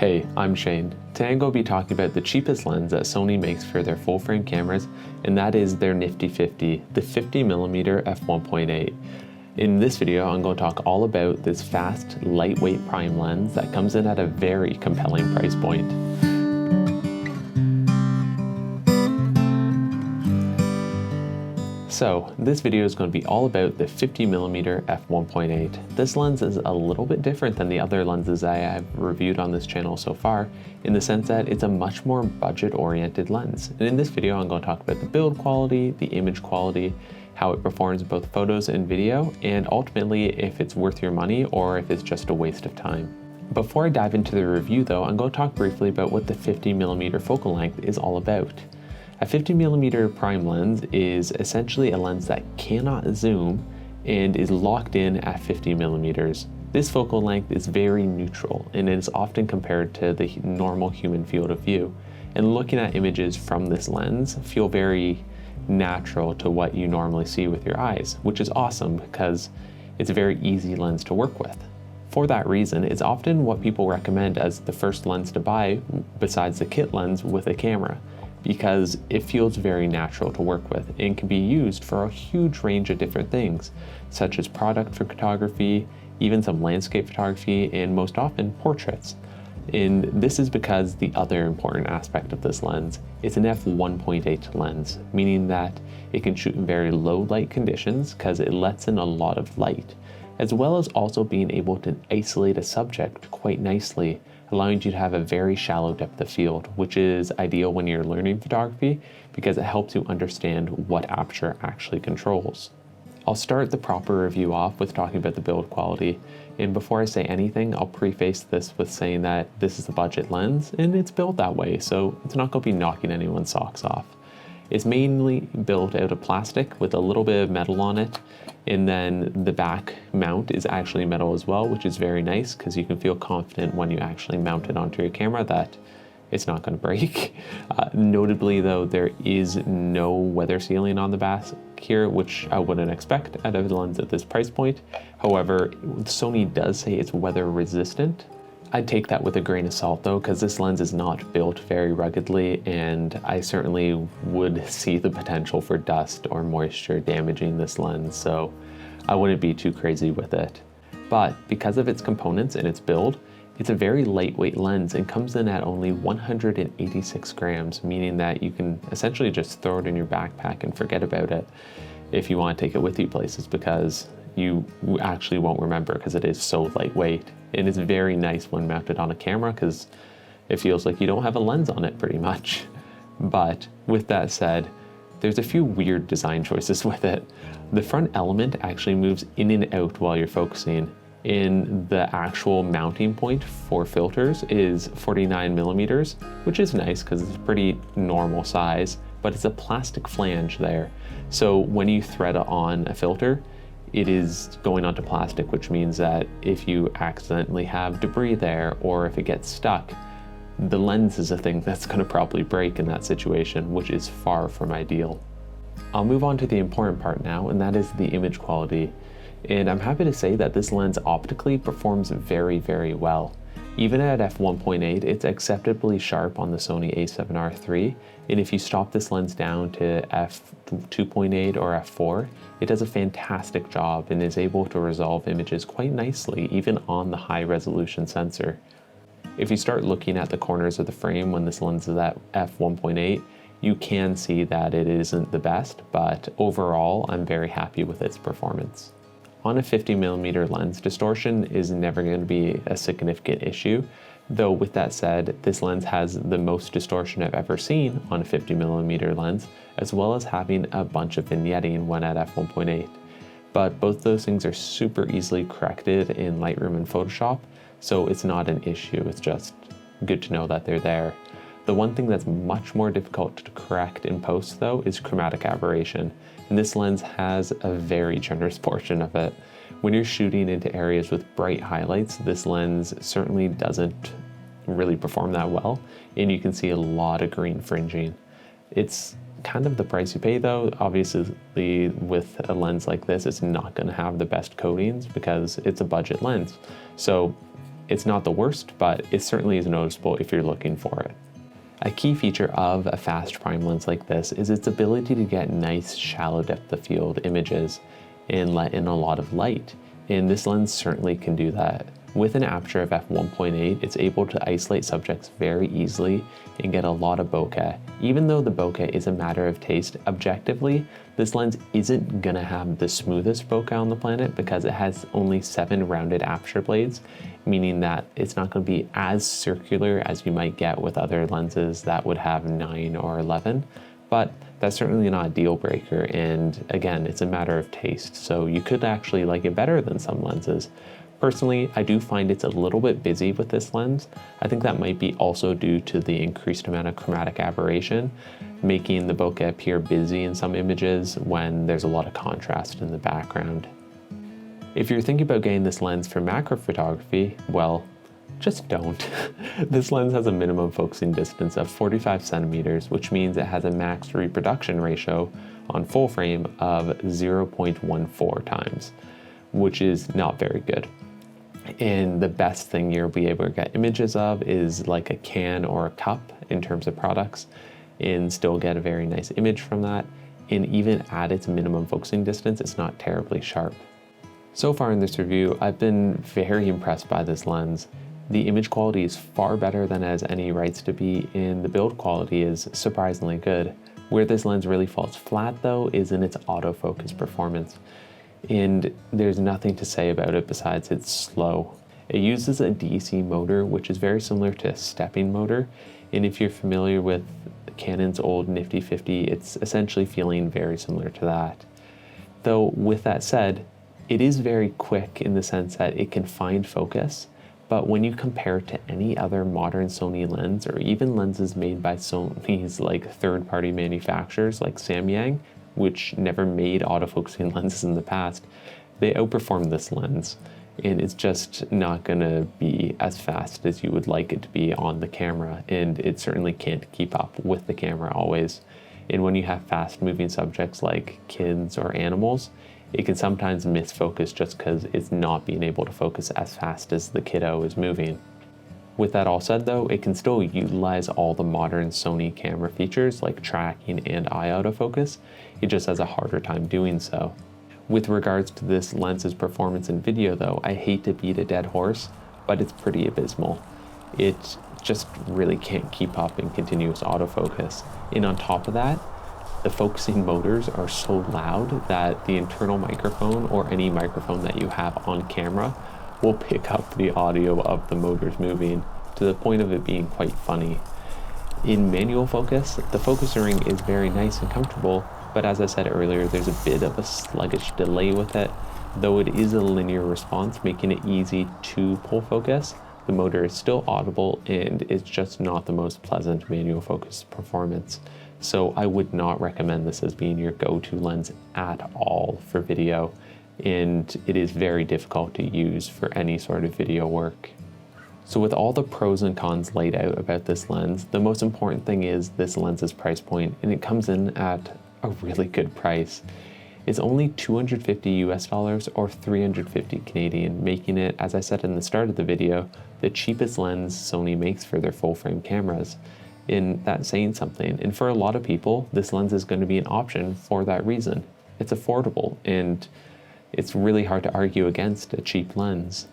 Hey, I'm Shane. Today I'm going to be talking about the cheapest lens that Sony makes for their full frame cameras, and that is their nifty 50, the 50mm f1.8. In this video, I'm going to talk all about this fast, lightweight prime lens that comes in at a very compelling price point. So, this video is going to be all about the 50mm f1.8. This lens is a little bit different than the other lenses I have reviewed on this channel so far, in the sense that it's a much more budget-oriented lens. And in this video, I'm going to talk about the build quality, the image quality, how it performs in both photos and video, and ultimately if it's worth your money or if it's just a waste of time. Before I dive into the review though, I'm going to talk briefly about what the 50mm focal length is all about. A 50mm prime lens is essentially a lens that cannot zoom and is locked in at 50mm. This focal length is very neutral and is often compared to the normal human field of view. And looking at images from this lens feel very natural to what you normally see with your eyes, which is awesome because it's a very easy lens to work with. For that reason, it's often what people recommend as the first lens to buy besides the kit lens with a camera, because it feels very natural to work with and can be used for a huge range of different things, such as product photography, even some landscape photography, and most often portraits. And this is because the other important aspect of this lens is an f1.8 lens, meaning that it can shoot in very low light conditions because it lets in a lot of light, as well as also being able to isolate a subject quite nicely, allowing you to have a very shallow depth of field, which is ideal when you're learning photography because it helps you understand what aperture actually controls. I'll start the proper review off with talking about the build quality, and before I say anything, I'll preface this with saying that this is a budget lens and it's built that way, so it's not going to be knocking anyone's socks off. It's mainly built out of plastic with a little bit of metal on it, and then the back mount is actually metal as well, which is very nice because you can feel confident when you actually mount it onto your camera that it's not going to break. Notably though, there is no weather sealing on the back here, which I wouldn't expect out of a lens at this price point. However, Sony does say it's weather resistant. I'd take that with a grain of salt though, because this lens is not built very ruggedly, and I certainly would see the potential for dust or moisture damaging this lens, so I wouldn't be too crazy with it. But because of its components and its build, it's a very lightweight lens and comes in at only 186 grams, meaning that you can essentially just throw it in your backpack and forget about it if you want to take it with you places, because you actually won't remember because it is so lightweight. And it's very nice when mounted on a camera because it feels like you don't have a lens on it pretty much. But with that said, there's a few weird design choices with it. The front element actually moves in and out while you're focusing, and the actual mounting point for filters is 49mm, which is nice because it's a pretty normal size, but it's a plastic flange there. So when you thread on a filter, it is going onto plastic, which means that if you accidentally have debris there or if it gets stuck, the lens is a thing that's going to probably break in that situation, which is far from ideal. I'll move on to the important part now, and that is the image quality. And I'm happy to say that this lens optically performs very, very well. Even at f1.8, it's acceptably sharp on the Sony a7R III, and if you stop this lens down to f2.8 or f4, it does a fantastic job and is able to resolve images quite nicely, even on the high resolution sensor. If you start looking at the corners of the frame when this lens is at f1.8, you can see that it isn't the best, but overall, I'm very happy with its performance. On a 50mm lens, distortion is never going to be a significant issue, though with that said, this lens has the most distortion I've ever seen on a 50mm lens, as well as having a bunch of vignetting when at f1.8. But both those things are super easily corrected in Lightroom and Photoshop, so it's not an issue, it's just good to know that they're there. The one thing that's much more difficult to correct in post though is chromatic aberration, and this lens has a very generous portion of it. When you're shooting into areas with bright highlights, this lens certainly doesn't really perform that well, and you can see a lot of green fringing. It's kind of the price you pay though. Obviously with a lens like this, it's not going to have the best coatings because it's a budget lens. So It's not the worst, but it certainly is noticeable if you're looking for it. A key feature of a fast prime lens like this is its ability to get nice shallow depth of field images and let in a lot of light, and this lens certainly can do that. With an aperture of f1.8, it's able to isolate subjects very easily and get a lot of bokeh. Even though the bokeh is a matter of taste, objectively, this lens isn't gonna have the smoothest bokeh on the planet because it has only 7 rounded aperture blades, meaning that it's not gonna be as circular as you might get with other lenses that would have 9 or 11. But that's certainly not a deal breaker, and again, it's a matter of taste, so you could actually like it better than some lenses. Personally, I do find it's a little bit busy with this lens. I think that might be also due to the increased amount of chromatic aberration, making the bokeh appear busy in some images when there's a lot of contrast in the background. If you're thinking about getting this lens for macro photography, well, just don't. This lens has a minimum focusing distance of 45 centimeters, which means it has a max reproduction ratio on full frame of 0.14 times, which is not very good. And the best thing you'll be able to get images of is like a can or a cup in terms of products, and still get a very nice image from that. And even at its minimum focusing distance, it's not terribly sharp. So far in this review, I've been very impressed by this lens. The image quality is far better than it has any rights to be, and the build quality is surprisingly good. Where this lens really falls flat though is in its autofocus performance. And there's nothing to say about it besides it's slow. It uses a DC motor, which is very similar to a stepping motor. And if you're familiar with Canon's old Nifty 50, it's essentially feeling very similar to that. Though with that said, it is very quick in the sense that it can find focus, but when you compare it to any other modern Sony lens, or even lenses made by Sony's like third-party manufacturers like Samyang, which never made autofocusing lenses in the past, they outperform this lens, and it's just not gonna be as fast as you would like it to be on the camera, and it certainly can't keep up with the camera always. And when you have fast moving subjects like kids or animals, it can sometimes miss focus just because it's not being able to focus as fast as the kiddo is moving. With that all said though, it can still utilize all the modern Sony camera features like tracking and eye autofocus. It just has a harder time doing so. With regards to this lens's performance in video though, I hate to beat a dead horse, but it's pretty abysmal. It just really can't keep up in continuous autofocus. And on top of that, the focusing motors are so loud that the internal microphone or any microphone that you have on camera will pick up the audio of the motors moving, to the point of it being quite funny. In manual focus, the focus ring is very nice and comfortable, but as I said earlier, there's a bit of a sluggish delay with it. Though it is a linear response, making it easy to pull focus, the motor is still audible and it's just not the most pleasant manual focus performance. So I would not recommend this as being your go-to lens at all for video, and it is very difficult to use for any sort of video work. So with all the pros and cons laid out about this lens, the most important thing is this lens's price point, and it comes in at a really good price. It's only $250 or 350 Canadian, making it, as I said in the start of the video, the cheapest lens Sony makes for their full frame cameras. And that's saying something. And for a lot of people, this lens is going to be an option for that reason. It's affordable, and it's really hard to argue against a cheap lens.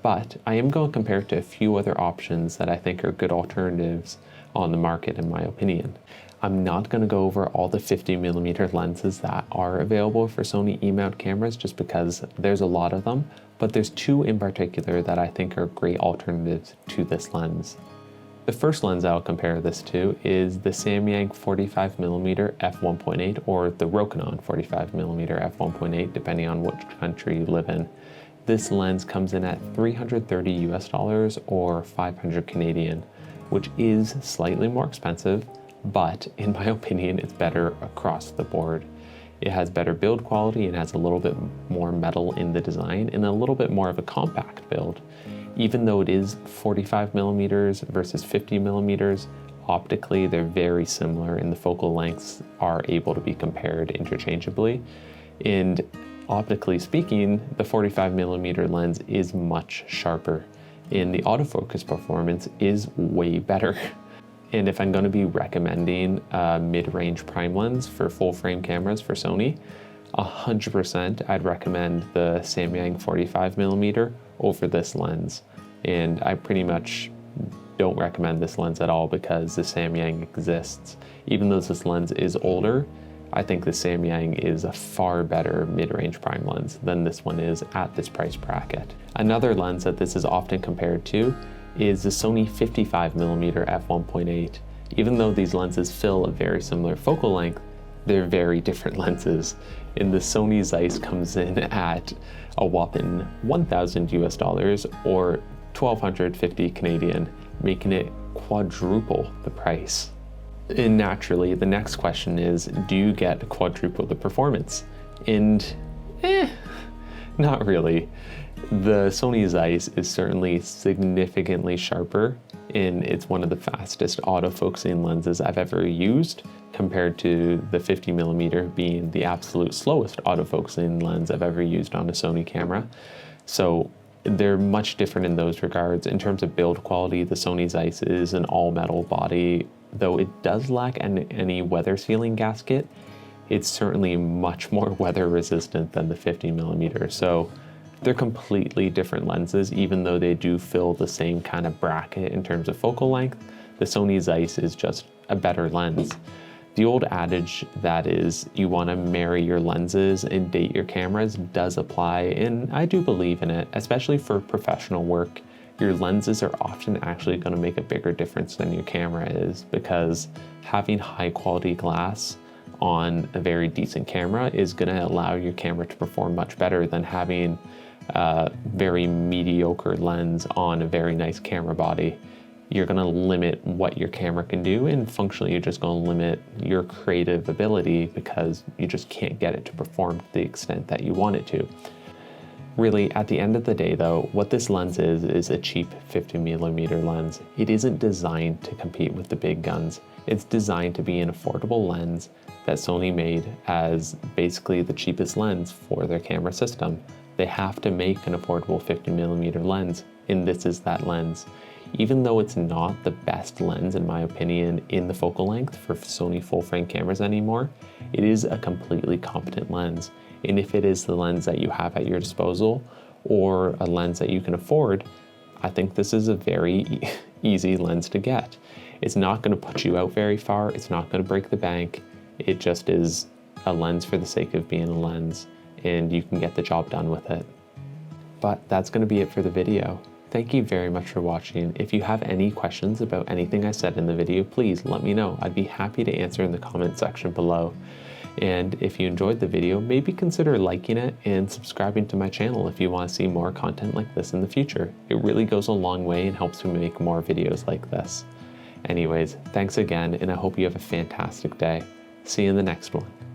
But I am going to compare it to a few other options that I think are good alternatives on the market, in my opinion. I'm not going to go over all the 50mm lenses that are available for Sony E-mount cameras just because there's a lot of them, but there's two in particular that I think are great alternatives to this lens. The first lens I'll compare this to is the Samyang 45mm f1.8 or the rokinon 45mm f1.8, depending on which country you live in. This lens comes in at $330 or 500 Canadian, which is slightly more expensive, but in my opinion, it's better across the board. It has better build quality and has a little bit more metal in the design and a little bit more of a compact build. Even though it is 45mm versus 50mm, optically they're very similar and the focal lengths are able to be compared interchangeably. And optically speaking, the 45mm lens is much sharper. and the autofocus performance is way better. And if I'm going to be recommending a mid-range prime lens for full-frame cameras for Sony, 100% I'd recommend the Samyang 45mm over this lens. And I pretty much don't recommend this lens at all because the Samyang exists. Even though this lens is older, I think the Samyang is a far better mid-range prime lens than this one is at this price bracket. Another lens that this is often compared to is the Sony 55mm f1.8. Even though these lenses fill a very similar focal length, they're very different lenses. And the Sony Zeiss comes in at a whopping $1,000 or 1,250 Canadian, making it quadruple the price. And naturally, the next question is, do you get quadruple the performance? And not really. The Sony Zeiss is certainly significantly sharper, and it's one of the fastest autofocusing lenses I've ever used, compared to the 50mm being the absolute slowest autofocusing lens I've ever used on a Sony camera. So they're much different in those regards. In terms of build quality, the Sony Zeiss is an all-metal body. Though it does lack any weather sealing gasket, it's certainly much more weather resistant than the 50mm. So they're completely different lenses, even though they do fill the same kind of bracket in terms of focal length. The Sony Zeiss is just a better lens. The old adage that is, you want to marry your lenses and date your cameras does apply, and I do believe in it, especially for professional work. Your lenses are often actually going to make a bigger difference than your camera is, because having high quality glass on a very decent camera is going to allow your camera to perform much better than having a very mediocre lens on a very nice camera body. You're going to limit what your camera can do, and functionally you're just going to limit your creative ability because you just can't get it to perform to the extent that you want it to. Really, at the end of the day though, what this lens is a cheap 50mm lens. It isn't designed to compete with the big guns. It's designed to be an affordable lens that Sony made as basically the cheapest lens for their camera system. They have to make an affordable 50mm lens, and this is that lens. Even though it's not the best lens, in my opinion, in the focal length for Sony full-frame cameras anymore, it is a completely competent lens. And if it is the lens that you have at your disposal, or a lens that you can afford, I think this is a very easy lens to get. It's not going to put you out very far. It's not going to break the bank. It just is a lens for the sake of being a lens, and you can get the job done with it. But that's going to be it for the video. Thank you very much for watching. If you have any questions about anything I said in the video, please let me know. I'd be happy to answer in the comment section below. And if you enjoyed the video, maybe consider liking it and subscribing to my channel if you want to see more content like this in the future. It really goes a long way and helps me make more videos like this. Anyways, thanks again, and I hope you have a fantastic day. See you in the next one.